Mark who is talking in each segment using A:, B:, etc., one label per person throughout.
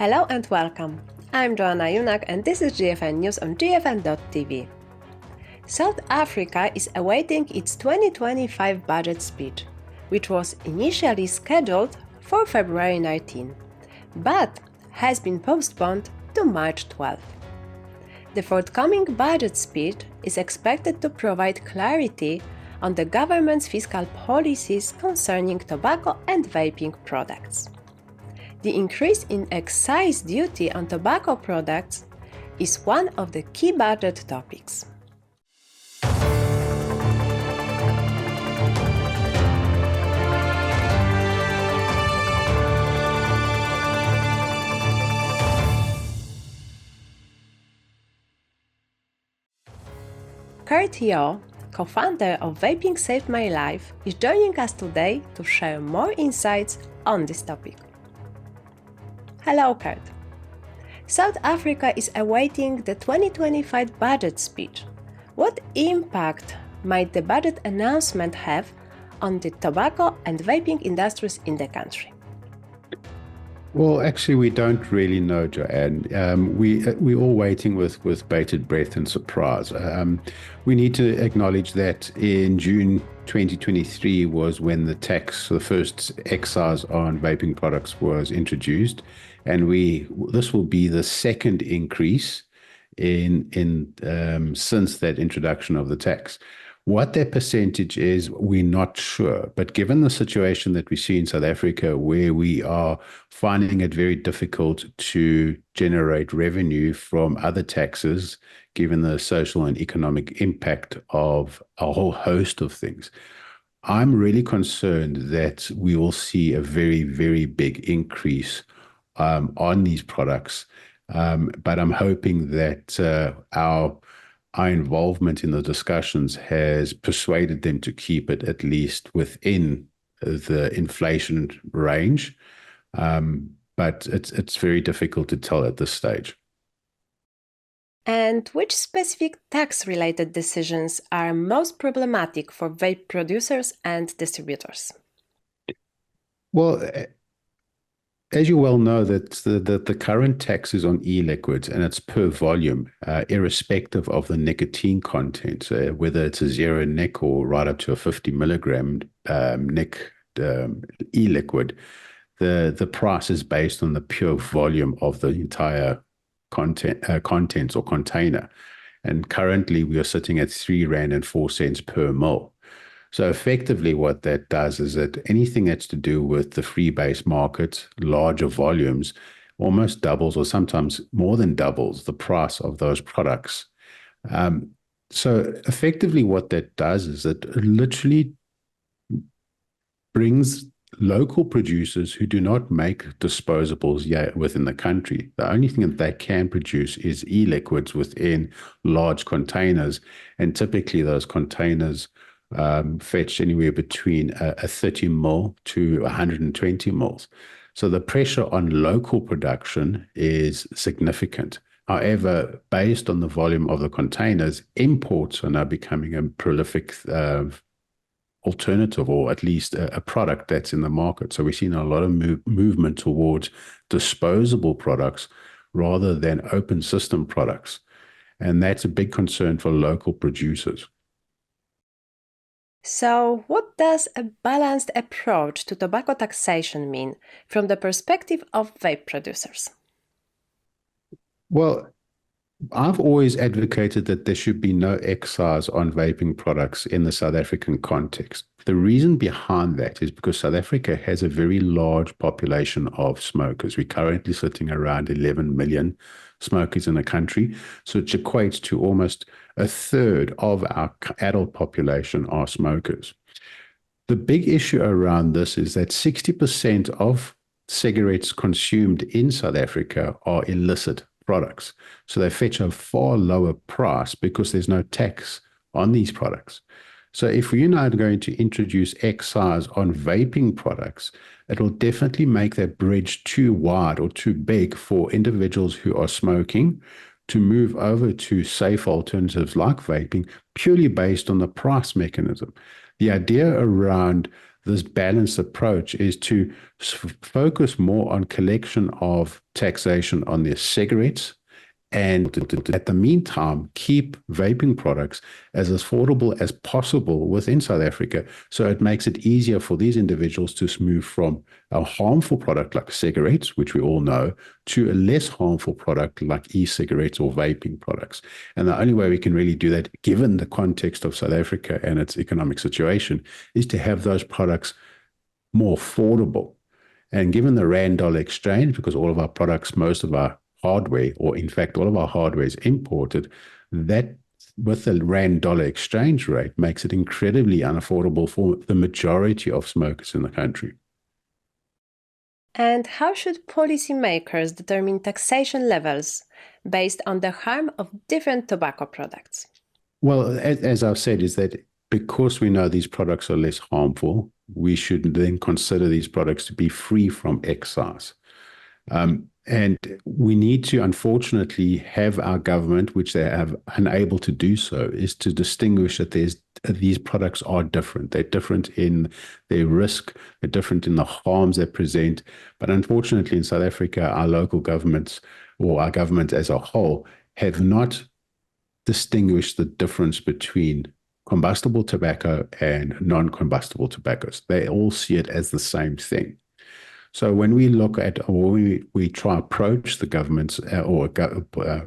A: Hello and welcome. I'm Joanna Junak and this is GFN News on GFN.tv. South Africa is awaiting its 2025 budget speech, which was initially scheduled for February 19, but has been postponed to March 12. The forthcoming budget speech is expected to provide clarity on the government's fiscal policies concerning tobacco and vaping products. The increase in excise duty on tobacco products is one of the key budget topics. Kurt Yeo, co-founder of Vaping Saved My Life, is joining us today to share more insights on this topic. Hello, Kurt. South Africa is awaiting the 2025 budget speech. What impact might the budget announcement have on the tobacco and vaping industries in the country?
B: Well, actually, we don't really know, Joanne. We're all waiting with bated breath and surprise. We need to acknowledge that in June 2023 was when the first excise on vaping products was introduced, and this will be the second increase since that introduction of the tax. What that percentage is, we're not sure. But given the situation that we see in South Africa, where we are finding it very difficult to generate revenue from other taxes, given the social and economic impact of a whole host of things, I'm really concerned that we will see a very, very big increase on these products. But I'm hoping that our involvement in the discussions has persuaded them to keep it at least within the inflation range. But it's very difficult to tell at this stage.
A: And which specific tax-related decisions are most problematic for vape producers and distributors?
B: Well, as you well know, that the current tax is on e-liquids, and it's per volume, irrespective of the nicotine content, whether it's a zero nic or right up to a 50 milligram nic e-liquid. The price is based on the pure volume of the entire contents or container. And currently we are sitting at R3.04 per mil. So effectively what that does is that anything that's to do with the free-base market, larger volumes, almost doubles or sometimes more than doubles the price of those products. So effectively what that does is it literally brings local producers who do not make disposables yet within the country. The only thing that they can produce is e-liquids within large containers, and typically those containers fetch anywhere between a 30 mil to 120 mils. So the pressure on local production is significant. However, based on the volume of the containers, imports are now becoming a prolific alternative, or at least a product that's in the market. So we're seeing a lot of movement towards disposable products rather than open system products. And that's a big concern for local producers.
A: So, what does a balanced approach to tobacco taxation mean from the perspective of vape producers?
B: Well, I've always advocated that there should be no excise on vaping products in the South African context. The reason behind that is because South Africa has a very large population of smokers. We're currently sitting around 11 million smokers in the country, so it equates to almost a third of our adult population are smokers. The big issue around this is that 60% of cigarettes consumed in South Africa are illicit products. So they fetch a far lower price because there's no tax on these products. So if we're now going to introduce excise on vaping products, it will definitely make that bridge too wide or too big for individuals who are smoking to move over to safe alternatives like vaping, purely based on the price mechanism. The idea around this balanced approach is to focus more on collection of taxation on their cigarettes, and at the meantime, keep vaping products as affordable as possible within South Africa. So it makes it easier for these individuals to move from a harmful product like cigarettes, which we all know, to a less harmful product like e-cigarettes or vaping products. And the only way we can really do that, given the context of South Africa and its economic situation, is to have those products more affordable. And given the rand-dollar exchange, because all of our products, most of our hardware, or in fact, all of our hardware is imported, that with the rand-dollar exchange rate makes it incredibly unaffordable for the majority of smokers in the country.
A: And how should policymakers determine taxation levels based on the harm of different tobacco products?
B: Well, as I've said, is that because we know these products are less harmful, we should then consider these products to be free from excise. And we need to, unfortunately, have our government, which they have unable to do so, is to distinguish that these products are different. They're different in their risk, they're different in the harms they present. But unfortunately, in South Africa, our local governments, or our government as a whole, have not distinguished the difference between combustible tobacco and non-combustible tobaccos. They all see it as the same thing. So when we look at, or we try to approach the governments or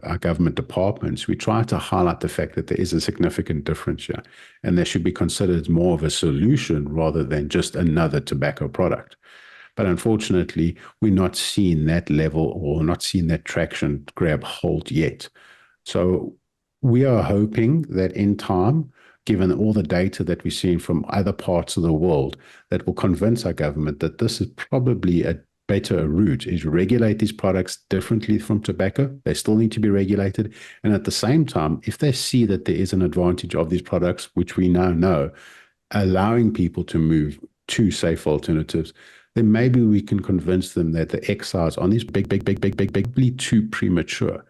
B: our government departments, we try to highlight the fact that there is a significant difference here, and they should be considered more of a solution rather than just another tobacco product. But unfortunately, we're not seeing that level or not seeing that traction grab hold yet. So we are hoping that in time, given all the data that we're seeing from other parts of the world, that will convince our government that this is probably a better route, is regulate these products differently from tobacco. They still need to be regulated. And at the same time, if they see that there is an advantage of these products, which we now know, allowing people to move to safe alternatives, then maybe we can convince them that the excise on these big, too premature.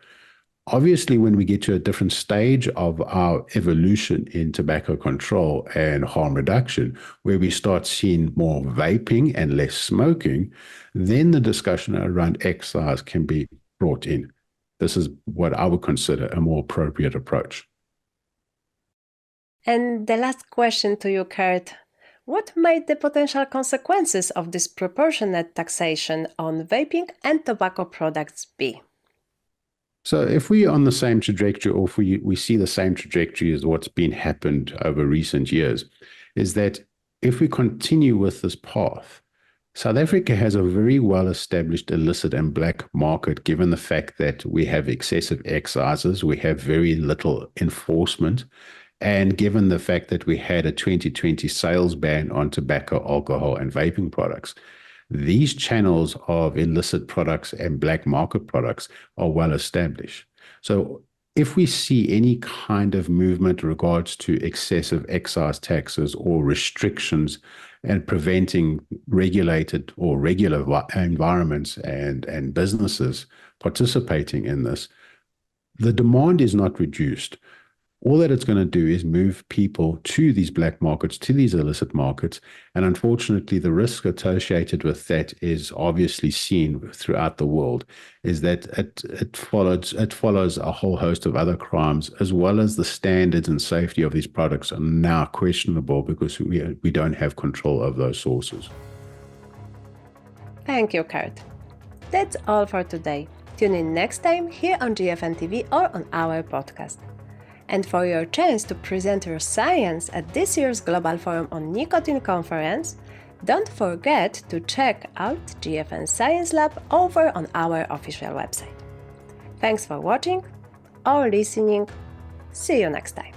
B: Obviously, when we get to a different stage of our evolution in tobacco control and harm reduction, where we start seeing more vaping and less smoking, then the discussion around excise can be brought in. This is what I would consider a more appropriate approach.
A: And the last question to you, Kurt. What might the potential consequences of disproportionate taxation on vaping and tobacco products be?
B: So if we're on the same trajectory, or if we see the same trajectory as what's been happened over recent years, is that if we continue with this path, South Africa has a very well-established illicit and black market, given the fact that we have excessive excises, we have very little enforcement, and given the fact that we had a 2020 sales ban on tobacco, alcohol, and vaping products. These channels of illicit products and black market products are well established. So if we see any kind of movement in regards to excessive excise taxes or restrictions and preventing regulated or regular environments and businesses participating in this, the demand is not reduced. All that it's going to do is move people to these black markets, to these illicit markets. And unfortunately, the risk associated with that is obviously seen throughout the world, is that it follows a whole host of other crimes, as well as the standards and safety of these products are now questionable because we don't have control of those sources.
A: Thank you, Kurt. That's all for today. Tune in next time here on GFN TV or on our podcast. And for your chance to present your science at this year's Global Forum on Nicotine conference, don't forget to check out GFN Science Lab over on our official website. Thanks for watching or listening. See you next time.